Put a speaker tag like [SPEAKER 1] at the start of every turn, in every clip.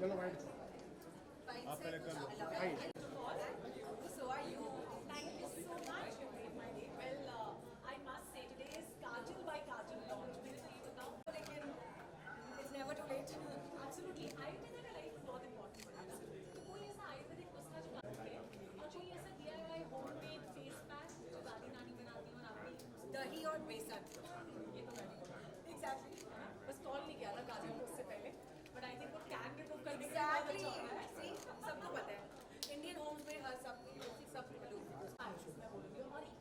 [SPEAKER 1] आप पहले कर लो।
[SPEAKER 2] So are you? Thank you so much. You made my day. Well, I must say today is Kajal by Kajal launch. मेरे तो ये बताओ, लेकिन it's never too late. Absolutely. Ayurveda का लाइफ बहुत important है. Absolutely. तो कोई ऐसा आयुर्वेदिक नुस्खा जो काम करे और कोई ऐसा DIY homemade face pack जो दादी नानी बनाती हो और आप भी दही और बेसन ये तो करनी होगा. Exactly. बस कॉल नहीं किया था काजल को उससे पहले. But I think वो can remove करने के लिए बहुत अच्छा होता है. See, सबको पता है. इंडियन होम्स में हर सब लोग मैं बोलूँगी और एक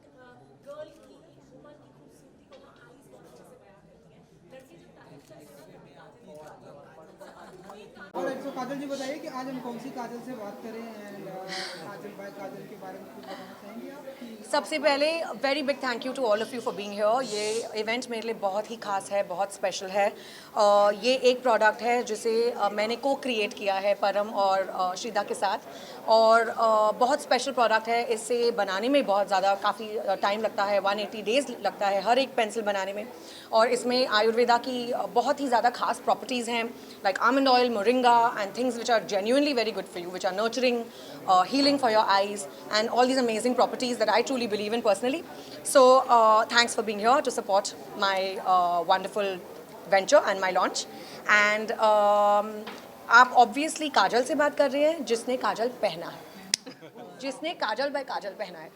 [SPEAKER 2] गर्ल की वुमन की खूबसूरती को ना आईज बहुत अच्छे से बयां करती है. लड़की जब तारीफ करती है ना तभी काजल की बात होती है.
[SPEAKER 3] और तो काजल जी बताइए कि आज हम कौन सी काजल से बात करें एंड काजल बाय काजल के बारे में कुछ बताना चाहेंगे आप?
[SPEAKER 4] सबसे पहले very big thank you to all of you for being here. ये इवेंट मेरे लिए बहुत ही खास है, बहुत स्पेशल है. ये एक प्रोडक्ट है जिसे मैंने को क्रिएट किया है परम और श्रीदा के साथ और बहुत स्पेशल प्रोडक्ट है. इसे बनाने में बहुत ज़्यादा काफ़ी टाइम लगता है, 180 डेज़ लगता है हर एक पेंसिल बनाने में. और इसमें आयुर्वेदा की बहुत ही ज़्यादा खास प्रॉपर्टीज़ हैं like almond oil, moringa and things which are genuinely very good for you, which are nurturing, healing for your eyes, and all these amazing properties that I truly believe in personally. So thanks for being here to support my wonderful venture and my launch. And आप obviously काजल से बात कर रहे हैं जिसने काजल पहना है, जिसने काजल बाय काजल पहना है.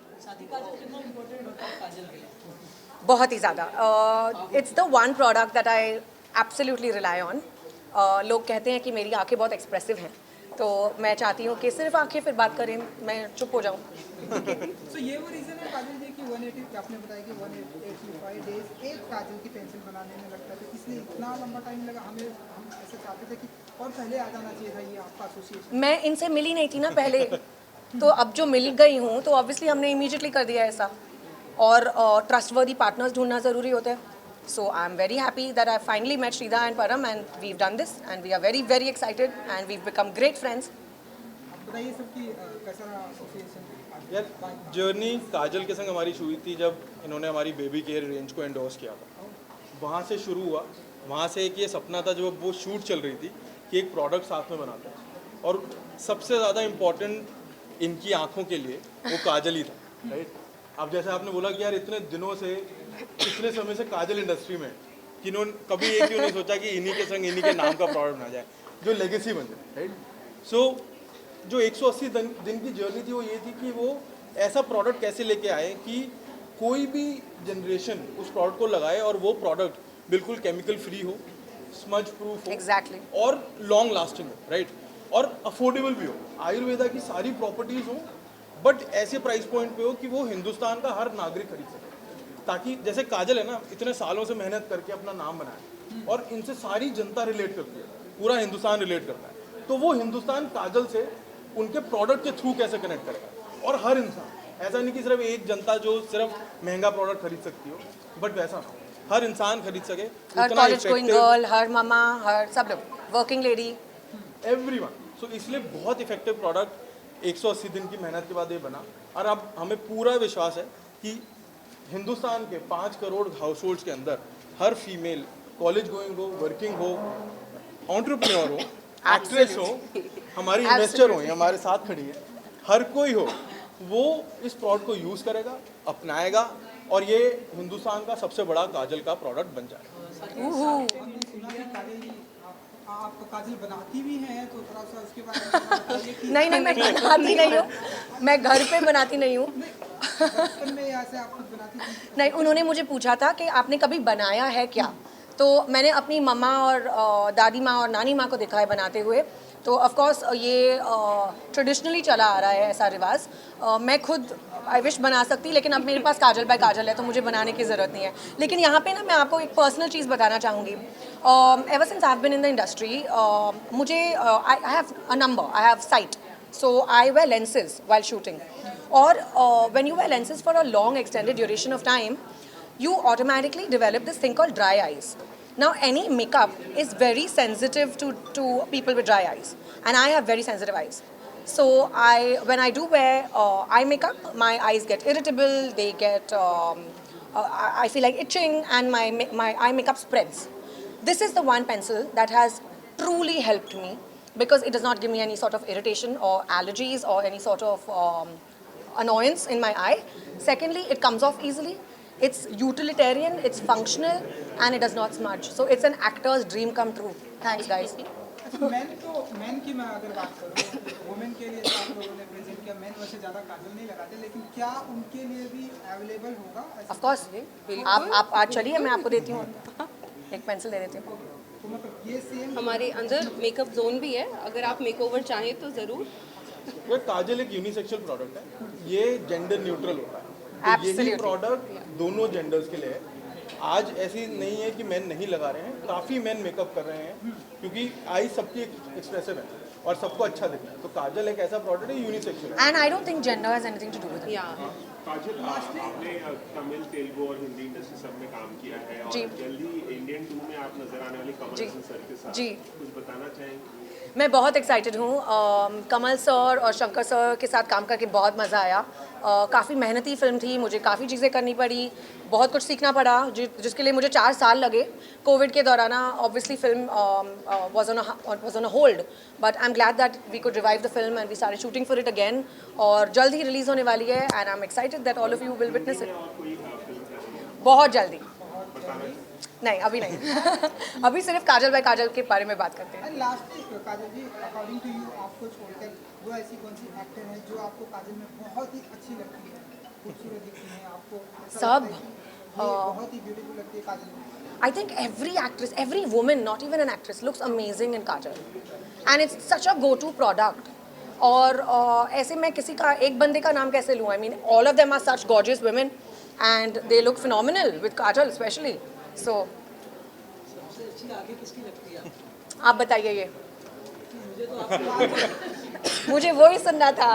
[SPEAKER 4] बहुत ही ज़्यादा. It's the one product that I absolutely rely on. लोग कहते हैं कि मेरी आंखें बहुत एक्सप्रेसिव हैं, तो मैं चाहती हूँ कि सिर्फ आंखें फिर बात करें, मैं चुप हो जाऊँ.
[SPEAKER 3] So ये वो रीज़न है काजल जी कि 180 आपने बताया कि 185 डेज एक काजल की पेंसिल बनाने में लगता है, इसलिए इतना लंबा टाइम लगा. हम ऐसे चाहते थे कि और पहले आ जाना चाहिए था ये आपका एसोसिएशन.
[SPEAKER 4] मैं इनसे मिली नहीं थी ना पहले, तो अब जो मिल गई हूँ तो ऑब्वियसली हमने इमीडिएटली कर दिया ऐसा. और ट्रस्टवर्दी पार्टनर्स ढूंढना ज़रूरी होता है. So I'm very happy that I finally met Shrida and Param and we've done this and we are very very excited and we've become great friends.
[SPEAKER 3] बताइए सबकी कैसा रहा एसोसिएशन?
[SPEAKER 1] यार जर्नी काजल के संग हमारी शुरू हुई थी जब इन्होंने हमारी बेबी केयर रेंज को एंडोर्स किया था. वहाँ से शुरू हुआ. वहाँ से एक ये सपना था जो वो शूट चल रही थी कि एक प्रोडक्ट साथ में बनाते हैं. और सबसे ज़्यादा इम्पोर्टेंट इनकी आँखों के लिए वो काजल ही था, राइट. अब जैसे आपने बोला कि यार इतने दिनों से, इतने समय से काजल इंडस्ट्री में कि इन्होंने कभी ये क्यों नहीं सोचा कि इन्हीं के संग इन्हीं के नाम का प्रोडक्ट बना जाए जो लेगेसी बन जाए, राइट. सो जो 180 दिन की जर्नी थी वो ये थी कि वो ऐसा प्रोडक्ट कैसे लेके आए कि कोई भी जनरेशन उस प्रोडक्ट को लगाए और वो प्रोडक्ट बिल्कुल केमिकल फ्री हो, स्मज प्रूफ हो,
[SPEAKER 4] Exactly.
[SPEAKER 1] और लॉन्ग लास्टिंग हो, राइट. और अफोर्डेबल भी हो. आयुर्वेदा की सारी प्रॉपर्टीज़ हो बट ऐसे प्राइस पॉइंट पे हो कि वो हिंदुस्तान का हर नागरिक खरीद सके. ताकि जैसे काजल है ना, इतने सालों से मेहनत करके अपना नाम बनाया और इनसे सारी जनता रिलेट करती है, पूरा हिंदुस्तान रिलेट करता है. तो वो हिंदुस्तान काजल से उनके प्रोडक्ट के थ्रू कैसे कनेक्ट करेगा. और हर इंसान, ऐसा नहीं कि सिर्फ एक जनता जो सिर्फ महंगा प्रोडक्ट खरीद सकती हो, बट वैसा ना हो, हर इंसान खरीद सके.
[SPEAKER 4] हर कॉलेज गोइंग गर्ल, हर मामा, हर सब लोग, वर्किंग लेडी,
[SPEAKER 1] एवरीवन. सो इसलिए बहुत इफेक्टिव प्रोडक्ट 180 दिन की मेहनत के बाद ये बना. और अब हमें पूरा विश्वास है कि हिंदुस्तान के 5 करोड़ हाउस होल्ड्स के अंदर हर फीमेल, कॉलेज गोइंग हो, वर्किंग हो, एंटरप्रेन्योर हो, एक्ट्रेस हो, हमारी इन्वेस्टर हो, हमारे साथ खड़ी है, हर कोई हो, वो इस प्रोडक्ट को यूज़ करेगा, अपनाएगा और ये हिंदुस्तान का सबसे बड़ा काजल का प्रोडक्ट बन जाएगा.
[SPEAKER 3] आप तो काजल बनाती भी हैं, तो थोड़ा सा उसके बारे में बताइए कि
[SPEAKER 4] नहीं मैं बनाती नहीं हूँ, मैं घर पे बनाती नहीं हूँ.
[SPEAKER 3] बचपन में ऐसे आप खुद बनाती थी?
[SPEAKER 4] नहीं, उन्होंने मुझे पूछा था कि आपने कभी बनाया है क्या, तो मैंने अपनी मम्मा और दादी माँ और नानी माँ को देखा है बनाते हुए. तो ऑफ कोर्स ये ट्रेडिशनली चला आ रहा है ऐसा रिवाज. मैं खुद आई विश बना सकती, लेकिन अब मेरे पास काजल बाय काजल है तो मुझे बनाने की ज़रूरत नहीं है. लेकिन यहाँ पे ना मैं आपको एक पर्सनल चीज़ बताना चाहूँगी. Ever since I have been in the industry, मुझे I have a number, I have sight, so I wear lenses while shooting. Or when you wear lenses for a long extended duration of time, you automatically develop this thing called dry eyes. Now any makeup is very sensitive to people with dry eyes, and I have very sensitive eyes. So when I do wear eye makeup, my eyes get irritable, they get I feel like itching, and my eye makeup spreads. This is the one pencil that has truly helped me because it does not give me any sort of irritation or allergies or any sort of annoyance in my eye. Secondly, it comes off easily. It's utilitarian, it's functional, and it does not smudge. So it's an actor's dream come true. Thanks, guys.
[SPEAKER 3] अच्छा man की मैं अगर बात करूँ women के लिए जो आप लोगों ने प्रेजेंट किया मैन वैसे ज़्यादा काजल नहीं लगाते लेकिन क्या उनके लिए भी अवेलेबल होगा
[SPEAKER 4] ऑफ कोर्स आप आज चलिए मैं आपको देती हूँ एक पेंसिल दे देती हूँ
[SPEAKER 3] तो मतलब ये सेम
[SPEAKER 5] हमारे अंदर मेकअप जोन भी है, अगर आप मेकओवर चाहें तो ज़रूर।
[SPEAKER 1] वो काजल एक यूनिसेक्सुअल प्रोडक्ट है, ये जेंडर न्यूट्रल होता है। तो यही
[SPEAKER 4] Absolutely.
[SPEAKER 1] प्रोडक्ट दोनों जेंडर्स के लिए है। आज ऐसी नहीं है कि मेन नहीं लगा रहे हैं, काफ़ी मेन मेकअप कर रहे हैं क्योंकि आई सबकी एक्सप्रेसिव है और सबको अच्छा दिखना है। तो काजल एक ऐसा प्रोडक्ट है यूनिसेक्सुअल है।
[SPEAKER 4] And I don't think gender has anything to do with
[SPEAKER 5] या
[SPEAKER 6] काजल, आपने तमिल, तेलुगु और हिंदी इंडस्ट्री सब में काम किया है और
[SPEAKER 4] जी।
[SPEAKER 6] जल्दी इंडियन 2 में आप नजर आने वाली कमल
[SPEAKER 4] जी।
[SPEAKER 6] हसन सर के साथ
[SPEAKER 4] जी।
[SPEAKER 6] कुछ बताना चाहेंगे?
[SPEAKER 4] मैं बहुत एक्साइटेड हूँ। कमल सर और शंकर सर के साथ काम करके बहुत मज़ा आया। काफ़ी मेहनती फिल्म थी, मुझे काफ़ी चीज़ें करनी पड़ी, बहुत कुछ सीखना पड़ा जिसके लिए मुझे 4 साल लगे। कोविड के दौरान obviously film was on a hold, but I am glad that we could revive the film and we started shooting for it again, और जल्द ही रिलीज़ होने वाली है and I am excited that all of you will witness it बहुत जल्दी। नहीं अभी नहीं अभी सिर्फ काजल बाय काजल के बारे में बात करते हैं।
[SPEAKER 3] Last Kajal ji according to you आपको छोड़कर वो ऐसी कौन सी एक्टर है जो आपको काजल में बहुत ही अच्छी लगती है, खूबसूरत दिखती है, आपको ऐसा
[SPEAKER 4] सब,
[SPEAKER 3] लगता है कि ये बहुत ही ब्यूटीफुल लगती है काजल में?
[SPEAKER 4] I think every actress, every woman, not even an actress, looks amazing in Kajal. And it's such a go-to product. और ऐसे मैं किसी का एक बंदे का नाम कैसे लूँ? I mean, all of them are such gorgeous women, and they look phenomenal with Kajal especially. So, आप बताइए ये। मुझे वो ही सुनना था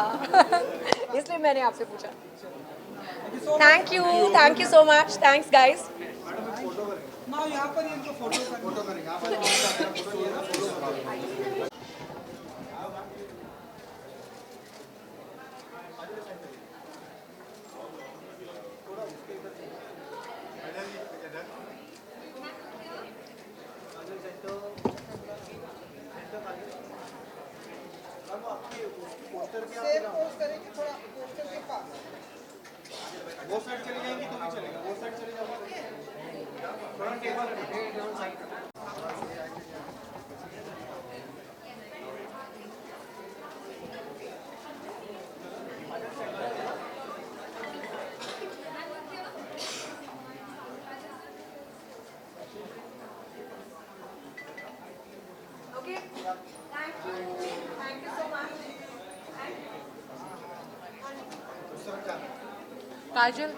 [SPEAKER 4] इसलिए मैंने आपसे पूछा। Thank you so much, thanks guys.
[SPEAKER 3] ना यहाँ पर ही इनको फोटो करें यहाँ पर सेम पोज करेंगे थोड़ा पोस्टर के पास।
[SPEAKER 1] वो साइड चली जाएंगी तो भी चलेगा, वो साइड चले जाओगे थोड़ा table
[SPEAKER 4] Okay. Thank you so much.
[SPEAKER 5] Kajal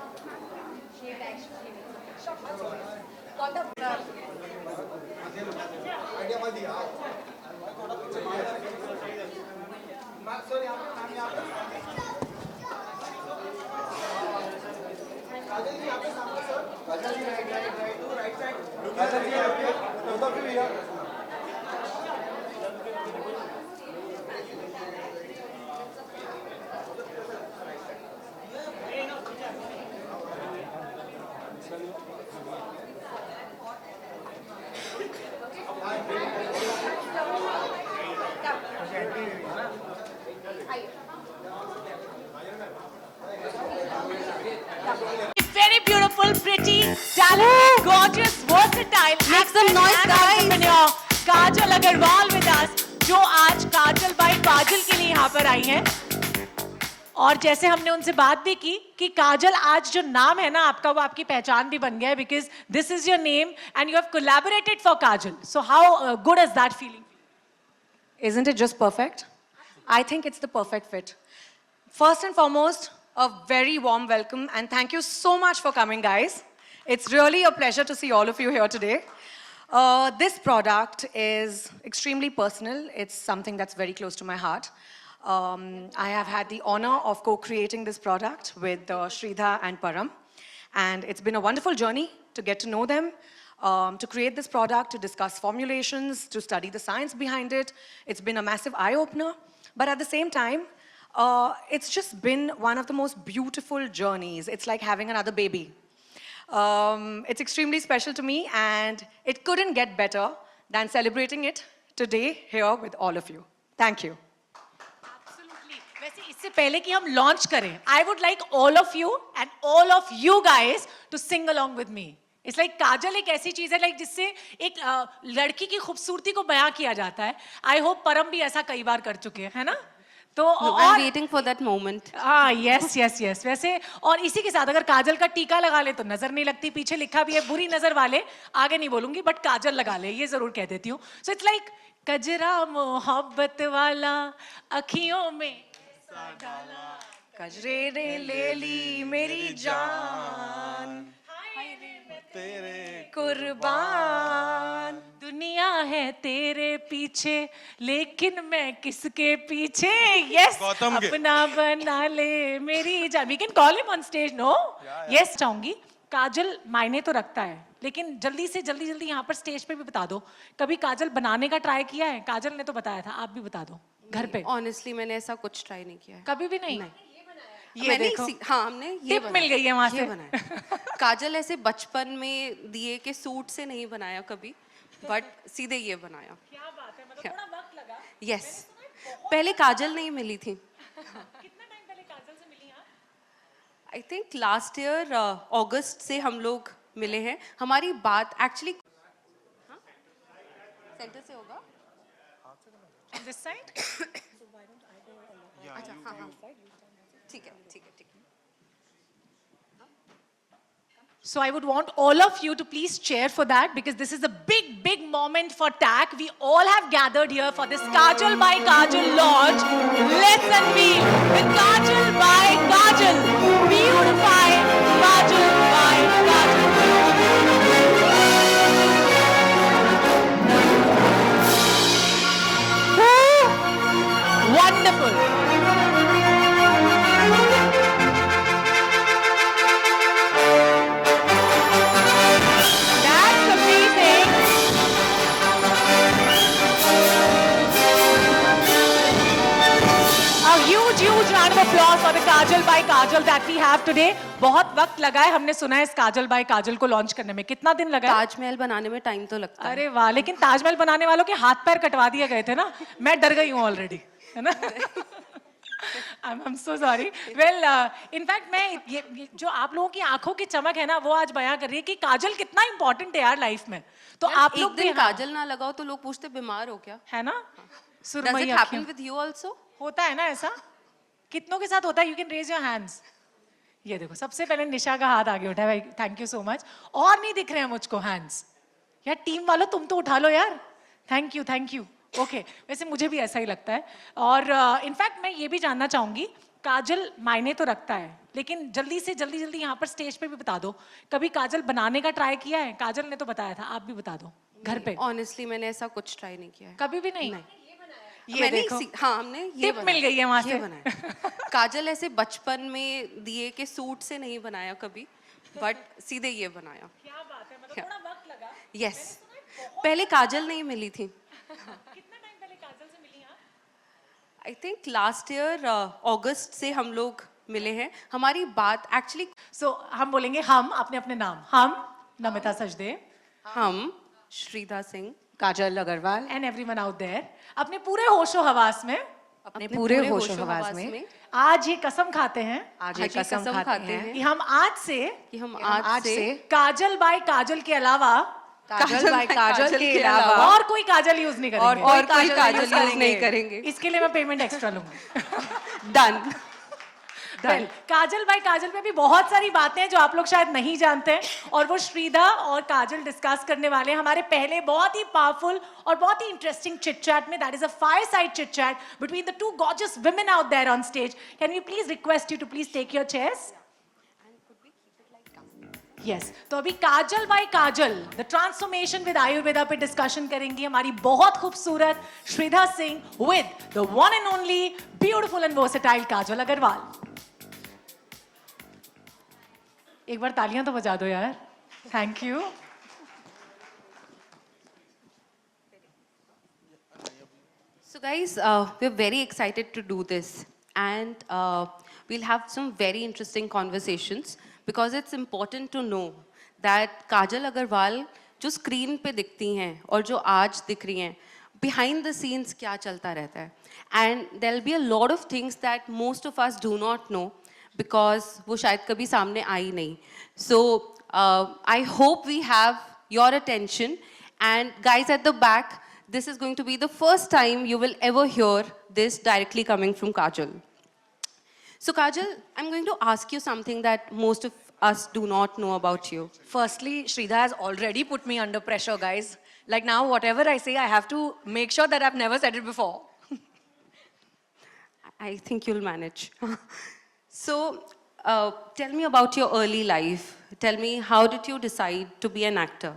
[SPEAKER 7] Very beautiful, pretty, talented, gorgeous, versatile.
[SPEAKER 5] Make some noise, guys.
[SPEAKER 7] Entrepreneur, Kajal Agarwal with us, जो आज काजल बाय काजल के लिए यहाँ पर आई हैं। और जैसे हमने उनसे बात भी की कि काजल आज जो नाम है ना आपका, वो आपकी पहचान भी बन गया है, because this is your name and you have collaborated for Kajal. So how good is that feeling?
[SPEAKER 4] Isn't it just perfect? I think it's the perfect fit. First and foremost, a very warm welcome and thank you so much for coming, guys. It's really a pleasure to see all of you here today. This product is extremely personal. It's something that's very close to my heart. I have had the honor of co-creating this product with Sridhar and Param. And it's been a wonderful journey to get to know them, to create this product, to discuss formulations, to study the science behind it. It's been a massive eye-opener. But at the same time, it's just been one of the most beautiful journeys. It's like having another baby. It's extremely special to me, and it couldn't get better than celebrating it today here with all of you. Thank you.
[SPEAKER 7] Absolutely. वैसे इससे पहले कि हम launch करें, I would like all of you and all of you guys to sing along with me. It's like Kajal एक ऐसी चीज है लाइक जिससे एक लड़की की खूबसूरती को बयां किया जाता है। आई होप परम भी ऐसा कई बार कर चुके हैं, है ना? तो
[SPEAKER 5] I'm waiting for that moment.
[SPEAKER 7] हाँ, यस यस यस। वैसे और इसी के साथ अगर काजल का टीका लगा ले तो नजर नहीं लगती। पीछे लिखा भी है बुरी नजर वाले, आगे नहीं बोलूंगी बट काजल लगा ले, ये जरूर कह देती हूँ। सो इट्स लाइक कजरा मोहब्बत वाला अखियों में कजरे रे ले ली मेरी जान, तेरे कुर्बान, दुनिया है तेरे पीछे लेकिन मैं किसके पीछे, यस
[SPEAKER 1] गौतम के।
[SPEAKER 7] अपना बना ले मेरी जान। We can call him on stage, no? Yes चाहूंगी। काजल मायने तो रखता है, लेकिन जल्दी से जल्दी यहाँ पर स्टेज पे भी बता दो, कभी काजल बनाने का ट्राई किया है? काजल ने तो बताया था, आप भी बता दो घर पे।
[SPEAKER 5] Honestly, मैंने ऐसा कुछ ट्राई नहीं किया है।
[SPEAKER 7] कभी भी नहीं? ये
[SPEAKER 5] मैंने
[SPEAKER 7] देखो,
[SPEAKER 5] हाँ, हमने ये
[SPEAKER 7] टिप मिल गई है वहां
[SPEAKER 5] ये
[SPEAKER 7] से।
[SPEAKER 5] बनाया। काजल ऐसे बचपन में दिए के सूट से नहीं बनाया कभी, बट सीधे ये बनाया।
[SPEAKER 7] क्या बात है, मतलब थोड़ा वक्त लगा।
[SPEAKER 5] यस, पहले काजल नहीं मिली थी।
[SPEAKER 7] कितना टाइम पहले काजल से मिली आप?
[SPEAKER 5] आई थिंक लास्ट ईयर अगस्त से हम लोग मिले हैं। हमारी बात एक्चुअली सेंटर से होगा।
[SPEAKER 7] This side?
[SPEAKER 5] अच्छा, हाँ हाँ, ठीक है ठीक है ठीक है।
[SPEAKER 7] So I would want all of you to please cheer for that because this is a big moment for TAC. We all have gathered here for this Kajal by Kajal launch. Let's unveil with Kajal by Kajal. Beautify Kajal by Kajal. Wonderful. That's amazing. A huge round of applause for the Kajal by Kajal that we have today. बहुत वक्त लगा है, हमने सुना है इस काजल by काजल को launch करने में। कितना दिन लगा है?
[SPEAKER 5] ताजमहल बनाने में टाइम तो लगता है।
[SPEAKER 7] अरे वाह, लेकिन ताजमहल बनाने वालों के हाथ पैर कटवा दिए गए थे ना, मैं डर गई हूँ ऑलरेडी, है ना? I'm so sorry. Well, in fact मैं ये जो आप लोगों की आंखों की चमक है ना, वो आज बयां कर रही है कि काजल कितना इंपॉर्टेंट है यार लाइफ में। तो आप
[SPEAKER 5] एक
[SPEAKER 7] लोग भी
[SPEAKER 5] दिन काजल ना लगाओ तो लोग पूछते बीमार हो क्या?
[SPEAKER 7] है ना?
[SPEAKER 5] Does
[SPEAKER 7] सुरमई
[SPEAKER 5] it happen
[SPEAKER 7] अखियों।
[SPEAKER 5] with you also?
[SPEAKER 7] होता है ना ऐसा? कितनों के साथ होता है? You can raise your hands. ये देखो, सबसे पहले निशा का हाथ आगे उठा है भाई, थैंक यू सो मच। और नहीं दिख रहे हैं मुझको हैंड्स। यार टीम वालों तुम तो उठा लो यार, थैंक यू। ओके, वैसे मुझे भी ऐसा ही लगता है। और इनफैक्ट मैं ये भी जानना चाहूंगी, काजल मायने तो रखता है, लेकिन जल्दी से जल्दी यहाँ पर स्टेज पे भी बता दो, कभी काजल बनाने का ट्राई किया है? काजल ने तो बताया था, आप भी बता दो घर पे।
[SPEAKER 5] Honestly, मैंने ऐसा कुछ ट्राई नहीं किया है।
[SPEAKER 7] कभी भी नहीं? ये
[SPEAKER 5] मैंने
[SPEAKER 7] देखो,
[SPEAKER 5] हाँ, हमने ये
[SPEAKER 7] टिप मिल गई है वहां
[SPEAKER 5] ये
[SPEAKER 7] से।
[SPEAKER 5] बनाया। काजल ऐसे बचपन में दिए के सूट से नहीं बनाया कभी, बट सीधे ये बनाया।
[SPEAKER 7] क्या बात है, मतलब थोड़ा वक्त लगा।
[SPEAKER 5] यस, पहले काजल नहीं मिली थी।
[SPEAKER 7] कितना टाइम पहले काजल से मिली आप?
[SPEAKER 5] आई थिंक लास्ट ईयर अगस्त से हम लोग मिले हैं। हमारी बात एक्चुअली
[SPEAKER 7] सो हम बोलेंगे हम अपने अपने नाम। हम नमिता सचदेव,
[SPEAKER 5] हम Shridha Singh,
[SPEAKER 4] Kajal Aggarwal
[SPEAKER 7] and everyone out there अपने पूरे होशो हवास में,
[SPEAKER 4] अपने पूरे होशो हवास में
[SPEAKER 7] आज ये कसम खाते हैं
[SPEAKER 4] आज ये कसम खाते हैं
[SPEAKER 7] कि हम आज से
[SPEAKER 5] कि हम
[SPEAKER 4] आज
[SPEAKER 5] आज
[SPEAKER 4] से
[SPEAKER 5] से
[SPEAKER 7] काजल बाय काजल के अलावा
[SPEAKER 4] काजल बाय काजल के अलावा
[SPEAKER 7] और कोई काजल यूज नहीं
[SPEAKER 5] और
[SPEAKER 7] करेंगे।
[SPEAKER 5] कोई काजल
[SPEAKER 4] use
[SPEAKER 5] यूज नहीं करेंगे।
[SPEAKER 7] इसके लिए मैं पेमेंट एक्स्ट्रा लूंगी।
[SPEAKER 5] डन।
[SPEAKER 7] Well, काजल बाय काजल में भी बहुत सारी बातें हैं जो आप लोग शायद नहीं जानते हैं, और वो श्रीधा और काजल डिस्कस करने वाले हैं हमारे पहले बहुत ही पावरफुल और बहुत ही इंटरेस्टिंग चिट चैट में। That is a fireside chit chat between the two gorgeous women out there on stage. Can we please request you to please take your chairs? Yes, तो अभी Kajal by Kajal the transformation with Ayurveda पे discussion करेंगी हमारी बहुत खूबसूरत Shridha Singh with the one and only beautiful and versatile Kajal Aggarwal. एक बार तालियां तो बजा दो यार, thank you.
[SPEAKER 5] So guys, we're very excited to do this, and we'll have some very interesting conversations because it's important to know that Kajal Agarwal जो screen पे दिखती हैं और जो आज दिख रही हैं, behind the scenes क्या चलता रहता है. And there'll be a lot of things that most of us do not know because वो शायद कभी सामने आई नहीं. So I hope we have your attention. And guys at the back, this is going to be the first time you will ever hear this directly coming from Kajal. So Kajal, I'm going to ask you something that most of us do not know about you.
[SPEAKER 4] Firstly, Sridhar has already put me under pressure, guys. Like now, whatever I say, I have to make sure that I've never said it before.
[SPEAKER 5] I think you'll manage. So, tell me about your early life. Tell me, how did you decide to be an actor?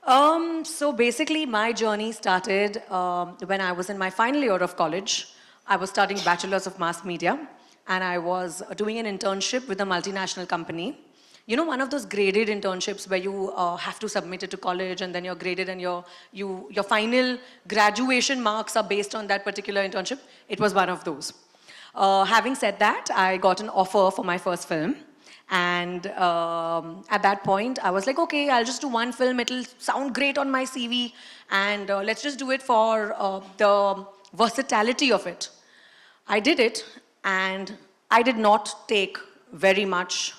[SPEAKER 4] So basically, my journey started when I was in my final year of college. I was studying Bachelor's of Mass Media, and I was doing an internship with a multinational company. You know, one of those graded internships where you have to submit it to college, and then you're graded, and your final graduation marks are based on that particular internship. It was one of those. Having said that, I got an offer for my first film. And at that point, I was like, okay, I'll just do one film. It'll sound great on my CV. And let's just do it for the versatility of it. I did it, and I did not take very much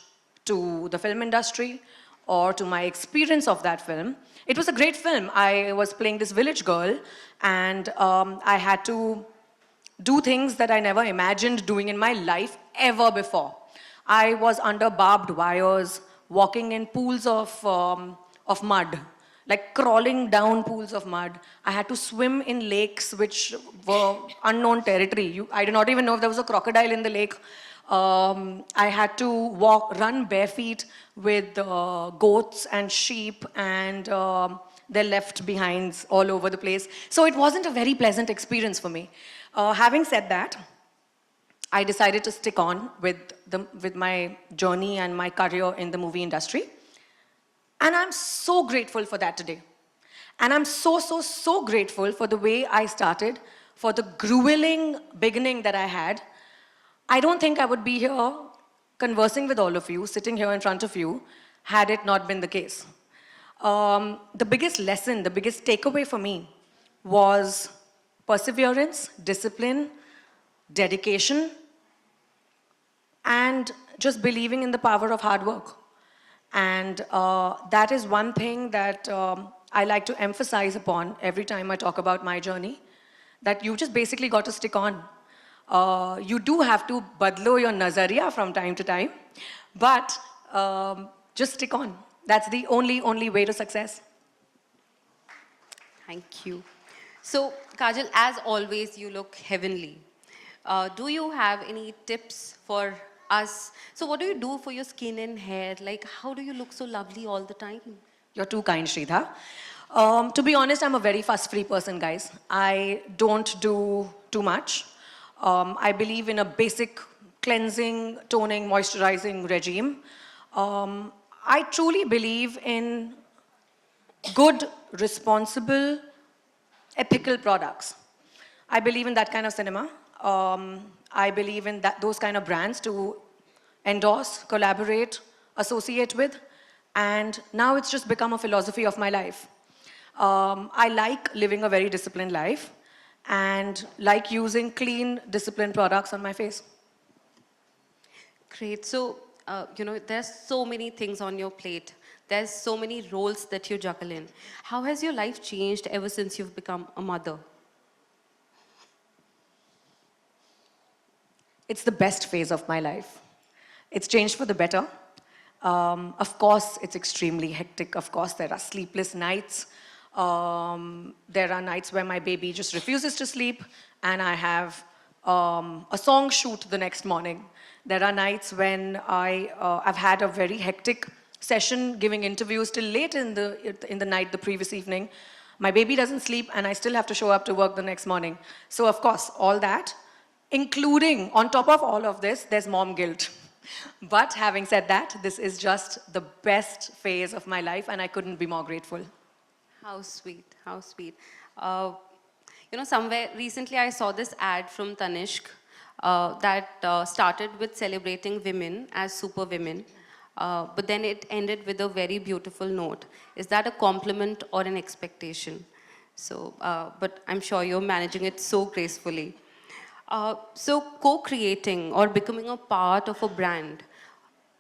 [SPEAKER 4] to the film industry or to my experience of that film. It was a great film. I was playing this village girl, and I had to do things that I never imagined doing in my life ever before. I was under barbed wires, walking in pools of mud, like crawling down pools of mud. I had to swim in lakes which were unknown territory. I did not even know if there was a crocodile in the lake. I had to run bare feet with goats and sheep and their left behinds all over the place. So it wasn't a very pleasant experience for me. Having said that, I decided to stick on with my journey and my career in the movie industry. And I'm so grateful for that today. And I'm so grateful for the way I started, for the grueling beginning that I had. I don't think I would be here conversing with all of you, sitting here in front of you, had it not been the case. The biggest lesson, the biggest takeaway for me was perseverance, discipline, dedication, and just believing in the power of hard work. And that is one thing that I like to emphasize upon every time I talk about my journey, that you just basically got to stick on. You do have to badlo your nazariya from time to time, but just stick on. That's the only way to success.
[SPEAKER 5] Thank you. So, Kajal, as always, you look heavenly. Do you have any tips for us? So what do you do for your skin and hair? Like, how do you look so lovely all the time?
[SPEAKER 4] You're too kind, Sridhar. To be honest, I'm a very fuss-free person, guys. I don't do too much. I believe in a basic cleansing, toning, moisturizing regime. I truly believe in good, responsible, ethical products. I believe in that kind of cinema. I believe in those kind of brands to endorse, collaborate, associate with, and now it's just become a philosophy of my life. I like living a very disciplined life and like using clean, disciplined products on my face.
[SPEAKER 5] Great. So, there's so many things on your plate. There's so many roles that you juggle in. How has your life changed ever since you've become a mother?
[SPEAKER 4] It's the best phase of my life. It's changed for the better. Of course, it's extremely hectic. Of course, there are sleepless nights. There are nights where my baby just refuses to sleep and I have a song shoot the next morning. There are nights when I've had a very hectic session giving interviews till late in the night the previous evening. My baby doesn't sleep and I still have to show up to work the next morning. So of course, all that, including on top of all of this, there's mom guilt. But having said that, this is just the best phase of my life and I couldn't be more grateful.
[SPEAKER 5] How sweet, how sweet. Somewhere recently I saw this ad from Tanishq that started with celebrating women as super women, but then it ended with a very beautiful note. Is that a compliment or an expectation? So, but I'm sure you're managing it so gracefully. So, co-creating or becoming a part of a brand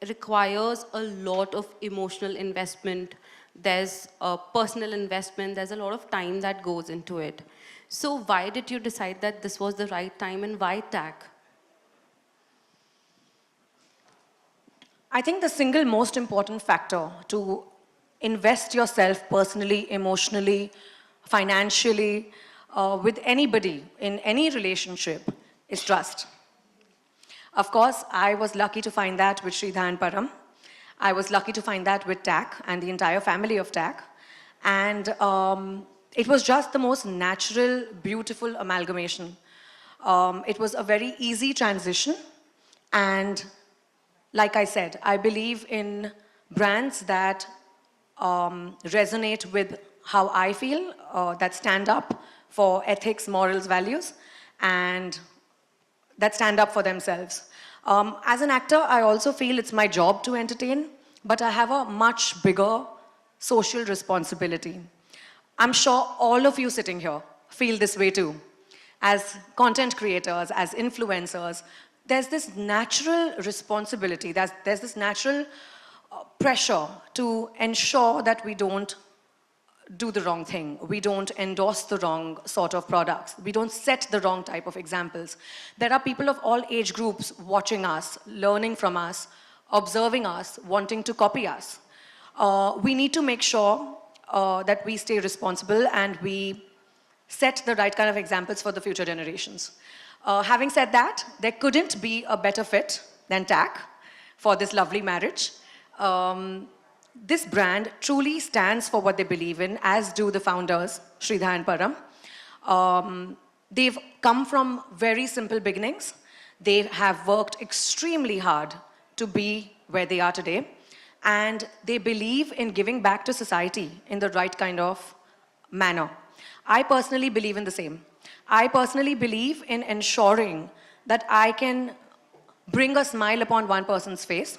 [SPEAKER 5] requires a lot of emotional investment. There's a personal investment. There's a lot of time that goes into it. So, why did you decide that this was the right time, and why TAC?
[SPEAKER 4] I think the single most important factor to invest yourself personally, emotionally, financially, with anybody in any relationship is trust. Of course, I was lucky to find that with Sridhar and Param. I was lucky to find that with TAC and the entire family of TAC. And it was just the most natural, beautiful amalgamation. It was a very easy transition. And like I said, I believe in brands that resonate with how I feel, that stand up for ethics, morals, values, and that stand up for themselves. As an actor, I also feel it's my job to entertain, but I have a much bigger social responsibility. I'm sure all of you sitting here feel this way too. As content creators, as influencers, there's this natural responsibility, there's this natural pressure to ensure that we don't do the wrong thing. We don't endorse the wrong sort of products. We don't set the wrong type of examples. There are people of all age groups watching us, learning from us, observing us, wanting to copy us. We need to make sure that we stay responsible and we set the right kind of examples for the future generations. Having said that, there couldn't be a better fit than TAC for this lovely marriage. This brand truly stands for what they believe in, as do the founders, Sridhar and Param. They've come from very simple beginnings. They have worked extremely hard to be where they are today. And they believe in giving back to society in the right kind of manner. I personally believe in the same. I personally believe in ensuring that I can bring a smile upon one person's face.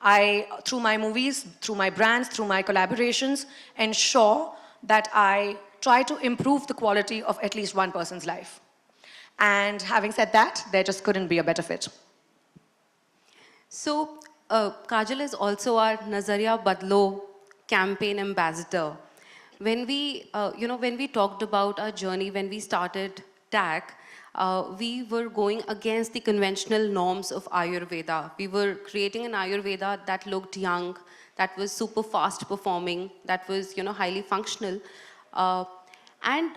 [SPEAKER 4] I, through my movies, through my brands, through my collaborations, ensure that I try to improve the quality of at least one person's life. And having said that, there just couldn't be a better fit.
[SPEAKER 5] So, Kajal is also our Nazariya Badlo campaign ambassador. When we, when we talked about our journey, when we started TAC, we were going against the conventional norms of Ayurveda. We were creating an Ayurveda that looked young, that was super fast performing, that was, highly functional. And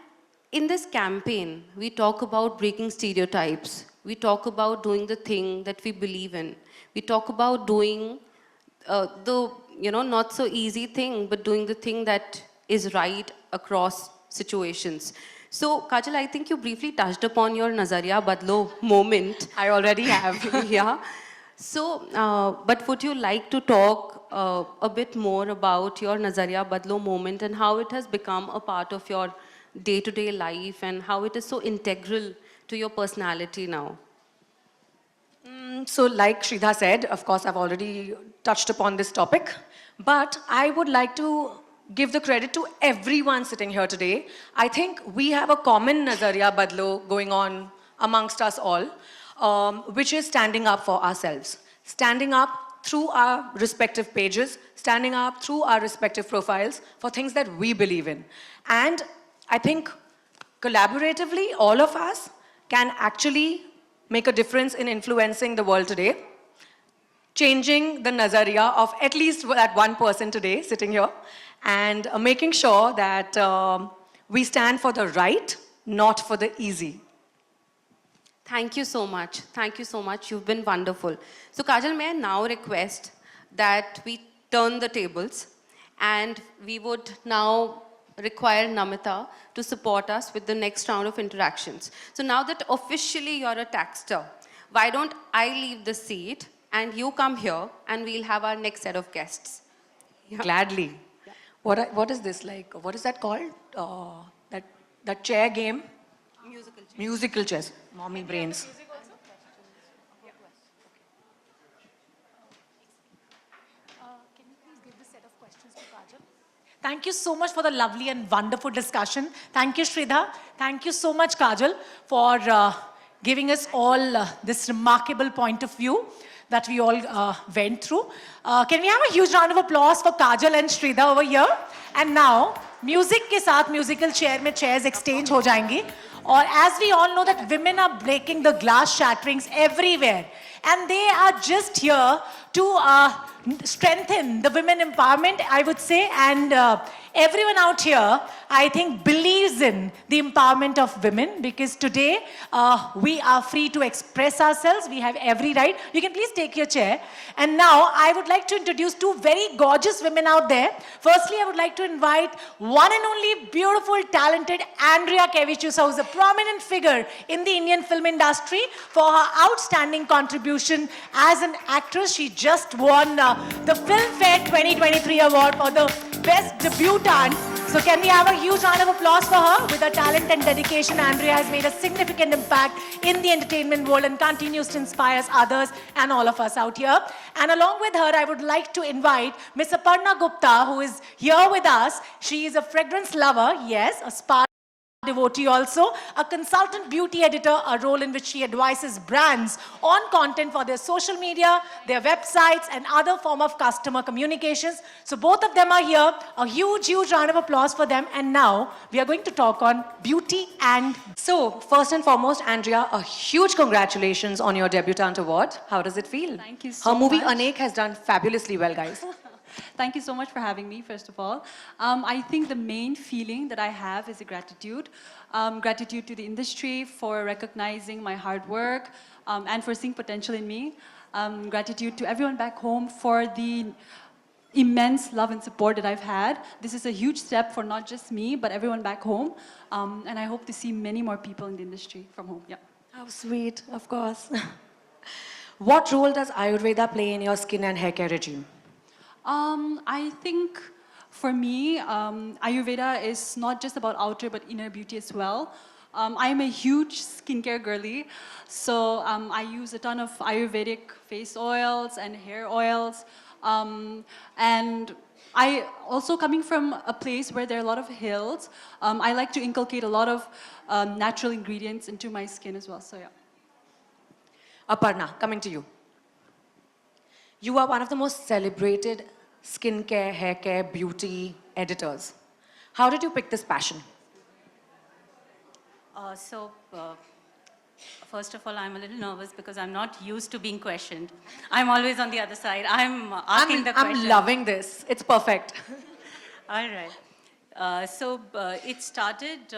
[SPEAKER 5] in this campaign, we talk about breaking stereotypes. We talk about doing the thing that we believe in. We talk about doing the, not so easy thing, but doing the thing that is right across situations. So, Kajal, I think you briefly touched upon your Nazariya Badlo moment.
[SPEAKER 4] I already have.
[SPEAKER 5] Yeah. So, but would you like to talk a bit more about your Nazariya Badlo moment and how it has become a part of your day-to-day life and how it is so integral to your personality now?
[SPEAKER 4] So like Sridhar said, of course, I've already touched upon this topic, but I would like to give the credit to everyone sitting here today. I think we have a common Nazariya Badlo going on amongst us all, which is standing up for ourselves. Standing up through our respective pages, standing up through our respective profiles for things that we believe in. And I think collaboratively, all of us can actually make a difference in influencing the world today, changing the Nazariya of at least that one person today sitting here, and making sure that we stand for the right, not for the easy.
[SPEAKER 5] Thank you so much. Thank you so much. You've been wonderful. So, Kajal, may I now request that we turn the tables and we would now require Namita to support us with the next round of interactions. So now that officially you're a taxter, why don't I leave the seat and you come here and we'll have our next set of guests. Yeah.
[SPEAKER 4] Gladly. What is this like? What is that called? That chair game?
[SPEAKER 5] Musical chairs.
[SPEAKER 4] Musical chairs. Mommy brains.
[SPEAKER 7] Thank you so much for the lovely and wonderful discussion. Thank you, Shridhar. Thank you so much, Kajal, for giving us all this remarkable point of view that we all went through. Can we have a huge round of applause for Kajal and Shridhar over here? And now, music के साथ musical chair में chairs exchange हो जाएंगी. Or as we all know that women are breaking the glass shatterings everywhere. And they are just here to strengthen the women empowerment, I would say. And everyone out here, I think, believes in the empowerment of women, because today we are free to express ourselves. We have every right. You can please take your chair. And now I would like to introduce two very gorgeous women out there. Firstly, I would like to invite one and only beautiful, talented Andrea Kevichusa, who's a prominent figure in the Indian film industry for her outstanding contribution as an actress. She just won the Filmfare 2023 award for the Best Debutant. So can we have a huge round of applause for her? With her talent and dedication, Andrea has made a significant impact in the entertainment world and continues to inspire others and all of us out here. And along with her, I would like to invite Miss Aparna Gupta, who is here with us. She is a fragrance lover, yes, a spa devotee also, a consultant beauty editor, a role in which she advises brands on content for their social media, their websites, and other form of customer communications. So both of them are here. A huge, huge round of applause for them. And now we are going to talk on beauty and...
[SPEAKER 4] So, first and foremost, Andrea, a huge congratulations on your Debutante Award. How does it feel?
[SPEAKER 8] Thank you so
[SPEAKER 4] Her movie
[SPEAKER 8] much.
[SPEAKER 4] Anek has done fabulously well, guys.
[SPEAKER 8] Thank you so much for having me, first of all. I think the main feeling that I have is a gratitude. Gratitude to the industry for recognizing my hard work and for seeing potential in me. Gratitude to everyone back home for the immense love and support that I've had. This is a huge step for not just me, but everyone back home. And I hope to see many more people in the industry from home. Yeah.
[SPEAKER 4] How sweet, of course. What role does Ayurveda play in your skin and hair care regime?
[SPEAKER 8] I think for me, Ayurveda is not just about outer but inner beauty as well. I'm a huge skincare girly, so I use a ton of Ayurvedic face oils and hair oils. And I also, coming from a place where there are a lot of hills, I like to inculcate a lot of natural ingredients into my skin as well, so yeah.
[SPEAKER 4] Aparna, coming to you. You are one of the most celebrated skincare, hair care, beauty editors. How did you pick this passion?
[SPEAKER 9] First of all, I'm a little nervous because I'm not used to being questioned. I'm always on the other side. I'm asking the question.
[SPEAKER 4] I'm loving this. It's perfect.
[SPEAKER 9] All right. It started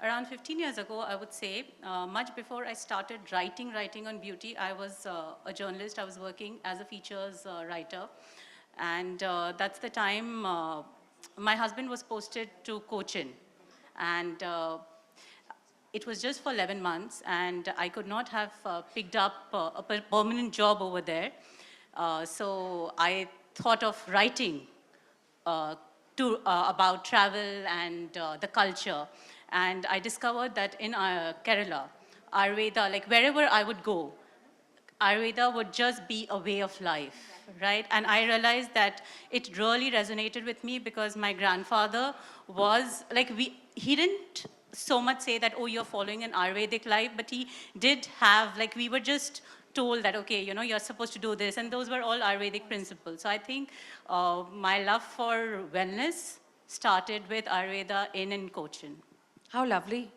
[SPEAKER 9] around 15 years ago, I would say. Much before I started writing on beauty, I was a journalist. I was working as a features writer. And that's the time my husband was posted to Cochin. And it was just for 11 months, and I could not have picked up a permanent job over there. So I thought of writing about travel and the culture. And I discovered that in Kerala, Ayurveda, like wherever I would go, Ayurveda would just be a way of life, right? And I realized that it really resonated with me because my grandfather was, like, he didn't so much say that, oh, you're following an Ayurvedic life, but he did have, like, we were just told that, okay, you know, you're supposed to do this, and those were all Ayurvedic principles. So I think my love for wellness started with Ayurveda in Cochin.
[SPEAKER 4] How lovely.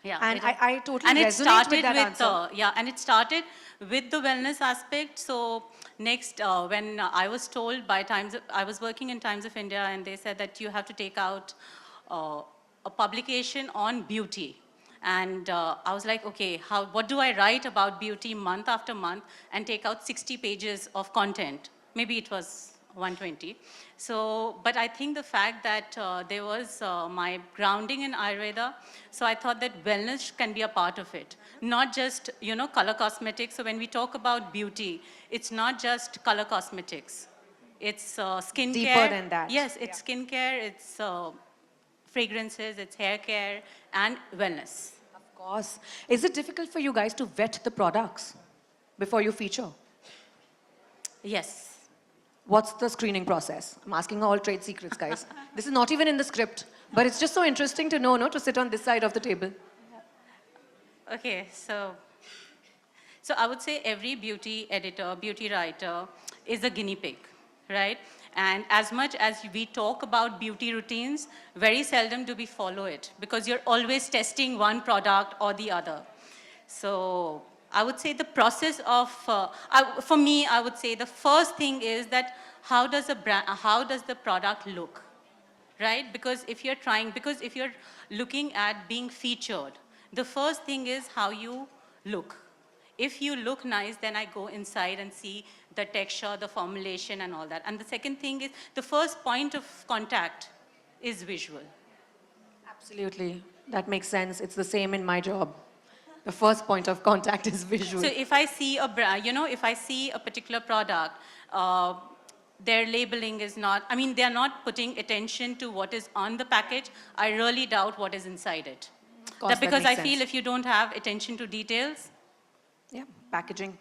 [SPEAKER 9] Yeah,
[SPEAKER 4] And I totally
[SPEAKER 9] and it
[SPEAKER 4] resonate
[SPEAKER 9] started
[SPEAKER 4] with that answer.
[SPEAKER 9] yeah, and it started with the wellness aspect. So next, when I was told I was working in Times of India, and they said that you have to take out a publication on beauty. And I was like, okay, what do I write about beauty month after month and take out 60 pages of content? Maybe it was 120. So, but I think the fact that there was my grounding in Ayurveda, so I thought that wellness can be a part of it. Not just, you know, color cosmetics. So when we talk about beauty, it's not just color cosmetics. It's skincare.
[SPEAKER 4] Deeper than that.
[SPEAKER 9] Yes, it's skincare, it's fragrances, it's hair care, and wellness.
[SPEAKER 4] Of course. Is it difficult for you guys to vet the products before you feature?
[SPEAKER 9] Yes.
[SPEAKER 4] what's the screening process? I'm asking all trade secrets, guys. This is not even in the script, but it's just so interesting to know, no, to sit on this side of the table.
[SPEAKER 9] Okay, so I would say every beauty editor, beauty writer is a guinea pig, right? And as much as we talk about beauty routines, very seldom do we follow it because you're always testing one product or the other. So I would say the process of, for me, I would say the first thing is that how does the product look, right? Because if you're looking at being featured, the first thing is how you look. If you look nice, then I go inside and see the texture, the formulation and all that. And the second thing is the first point of contact is visual.
[SPEAKER 4] Absolutely. That makes sense. It's the same in my job. The first point of contact is visual.
[SPEAKER 9] So if I see if I see a particular product, their labeling is not, I mean, they're not putting attention to what is on the package. I really doubt what is inside it.
[SPEAKER 4] Of course, that
[SPEAKER 9] Because
[SPEAKER 4] makes
[SPEAKER 9] I feel
[SPEAKER 4] sense.
[SPEAKER 9] if you don't have attention to details,
[SPEAKER 4] Yeah, packaging.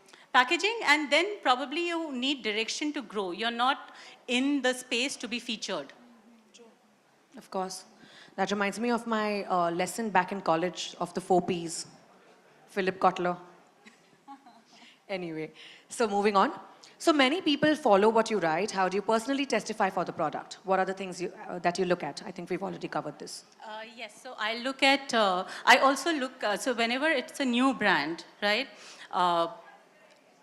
[SPEAKER 9] and then probably you need direction to grow. You're not in the space to be featured.
[SPEAKER 4] Of course. That reminds me of my lesson back in college of the 4 Ps. Philip Kotler. Anyway, so moving on. So many people follow what you write. How do you personally testify for the product? What are the things that you look at? I think we've already covered this.
[SPEAKER 9] Yes, so I look at, I also look, so whenever it's a new brand, right?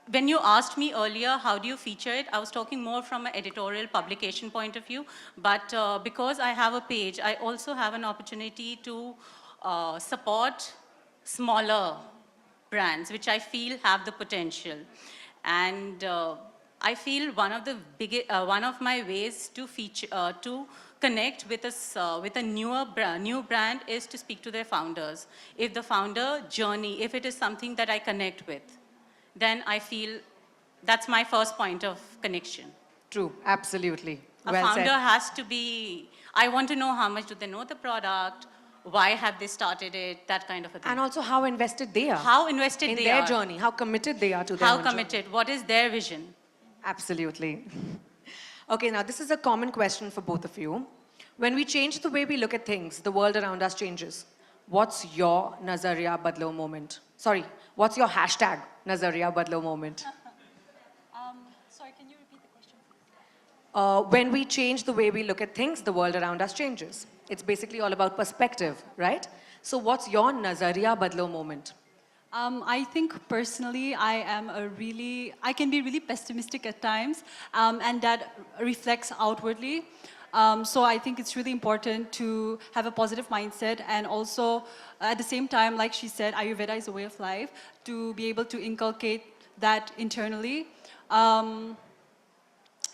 [SPEAKER 9] When you asked me earlier, how do you feature it? I was talking more from an editorial publication point of view. But because I have a page, I also have an opportunity to support smaller brands, which I feel have the potential. And I feel one of my ways to feature, to connect with a new brand is to speak to their founders. If the founder journey, if it is something that I connect with, then I feel that's my first point of connection.
[SPEAKER 4] True, absolutely.
[SPEAKER 9] A
[SPEAKER 4] Well
[SPEAKER 9] founder
[SPEAKER 4] said.
[SPEAKER 9] has to be, I want to know how much do they know the product, why have they started it, that kind of a thing.
[SPEAKER 4] And also how invested they are.
[SPEAKER 9] How invested
[SPEAKER 4] in
[SPEAKER 9] they
[SPEAKER 4] their
[SPEAKER 9] are.
[SPEAKER 4] journey, how committed they are to their
[SPEAKER 9] How
[SPEAKER 4] own journey.
[SPEAKER 9] committed, what is their vision?
[SPEAKER 4] Absolutely. Okay, now this is a common question for both of you. When we change the way we look at things, the world around us changes. What's your Nazariya Badlo moment? Sorry, what's your hashtag Nazariya Badlo moment?
[SPEAKER 8] Sorry, can you repeat the question?
[SPEAKER 4] When we change the way we look at things, the world around us changes. It's basically all about perspective, right? So what's your Nazariya Badlo moment?
[SPEAKER 8] I think personally, I can be really pessimistic at times, and that reflects outwardly. So I think it's really important to have a positive mindset, and also at the same time, like she said, Ayurveda is a way of life, to be able to inculcate that internally.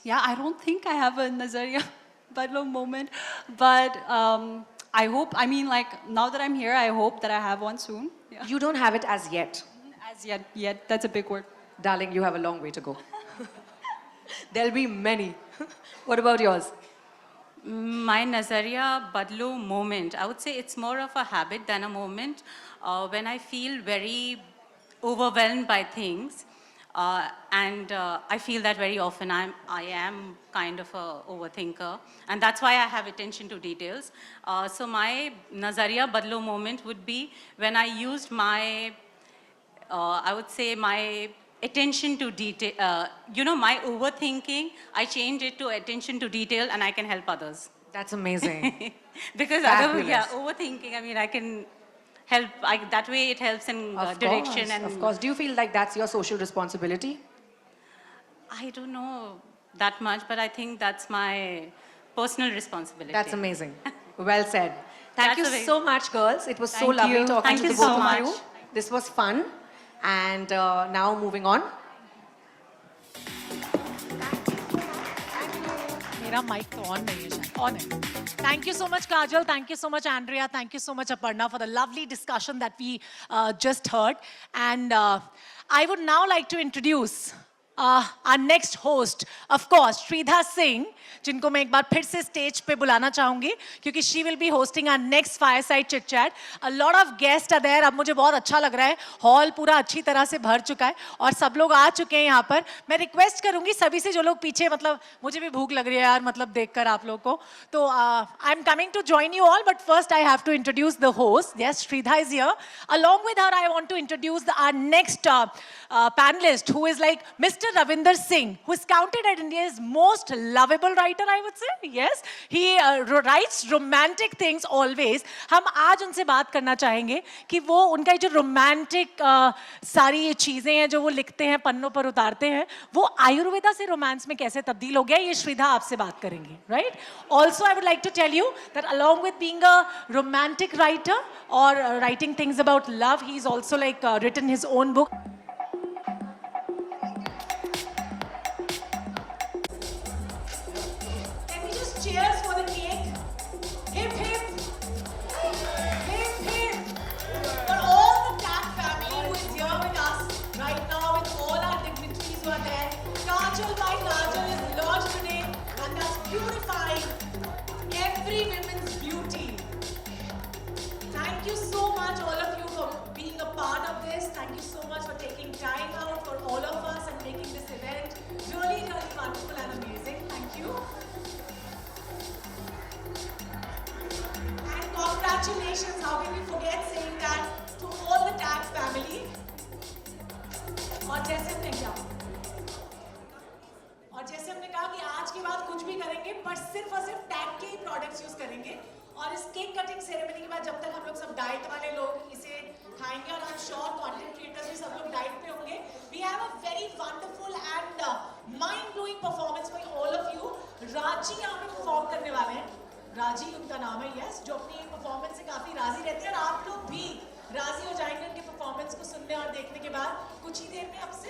[SPEAKER 8] Yeah, I don't think I have a Nazariya Badlo moment, but I hope, I mean, like, now that I'm here, I hope that I have one soon. Yeah.
[SPEAKER 4] You don't have it as yet.
[SPEAKER 8] As yet, that's a big word.
[SPEAKER 4] Darling, you have a long way to go. There'll be many. What about yours?
[SPEAKER 9] My Nazariya Badlo moment, I would say it's more of a habit than a moment. When I feel very overwhelmed by things, and I feel that very often. I am kind of a overthinker, and that's why I have attention to details. So my Nazariya Badlo moment would be when I used my, I would say my attention to detail, my overthinking, I changed it to attention to detail, and I can help others.
[SPEAKER 4] That's amazing.
[SPEAKER 9] Because
[SPEAKER 4] Fabulous.
[SPEAKER 9] overthinking, I mean, I can help, that way it helps in
[SPEAKER 4] Of
[SPEAKER 9] direction.
[SPEAKER 4] course,
[SPEAKER 9] And
[SPEAKER 4] of course. Do you feel like that's your social responsibility?
[SPEAKER 9] I don't know that much, but I think that's my personal responsibility.
[SPEAKER 4] That's amazing. Well said. Thank
[SPEAKER 9] That's
[SPEAKER 4] you
[SPEAKER 9] amazing.
[SPEAKER 4] so much, girls. It was so
[SPEAKER 8] Thank
[SPEAKER 4] lovely
[SPEAKER 8] you.
[SPEAKER 4] talking
[SPEAKER 9] Thank
[SPEAKER 4] to
[SPEAKER 9] you
[SPEAKER 4] the both
[SPEAKER 9] so
[SPEAKER 4] of
[SPEAKER 9] much.
[SPEAKER 4] you. This was fun. And now moving on.
[SPEAKER 7] मेरा mic तो on नहीं है शायद on है thank you so much Kajal thank you so much Andrea thank you so much Aparna for the lovely discussion that we just heard and I would now like to introduce our next host, of course, Shridha Singh, जिनको मैं एक बार फिर से stage पे बुलाना चाहूंगी क्योंकि she will be hosting our next fireside chit chat. A lot of guests are there. अब मुझे बहुत अच्छा लग रहा है, हॉल पूरा अच्छी तरह से भर चुका है और सब लोग आ चुके हैं यहाँ पर. मैं रिक्वेस्ट करूंगी सभी से जो लोग पीछे, मतलब मुझे भी भूख लग रही है यार, मतलब देखकर आप लोग को. तो I am coming to join you all, but first I have to introduce the host. Yes, Shridha is here. Along with her, I want to introduce our next panelist, who is like Mr. Ravinder Singh, who is counted as India's most lovable writer, I would say. Yes, he writes romantic things always. हम आज उनसे बात करना चाहेंगे कि वो उनका जो romantic सारी ये चीजें हैं जो वो लिखते हैं, पन्नों पर उतारते हैं, वो आयुर्वेदा से रोमांस में कैसे तब्दील हो गया, ये श्रीधा आपसे बात करेंगे, right? Also, I would like to tell you that along with being a romantic writer or writing things about love, he's also like written his own book. Can we just cheers for the cake? Hip hip, hip hip, for all the TAG family who is here with us right now, with all our dignitaries who are there. Kajal by Kajal is launched today, and that's beautifying every woman's beauty. Thank you so much, all of you, for being a part of this. Thank you so much for taking time out for all of us and making this event really, really wonderful and amazing. Thank you. And congratulations, how can we forget saying that to all the TAG family. और जैसे हमने कहा कि आज के बाद कुछ भी करेंगे पर सिर्फ और सिर्फ टैग के ही प्रोडक्ट्स यूज करेंगे और इस केक कटिंग सेरेमनी के बाद जब तक हम लोग सब डाइट वाले लोग इसे खाएंगे और I am sure content creators भी सब लोग डाइट पे होंगे. We have a very wonderful and mind blowing performance for all of you. Raji यहाँ पे परफॉर्म करने वाले हैं. राजी उनका नाम है, यस, जो अपनी परफॉर्मेंस से काफी राजी रहते हैं और आप लोग भी राजी हो जाएंगे उनके परफॉर्मेंस को सुनने और देखने के बाद. कुछ ही देर में आपसे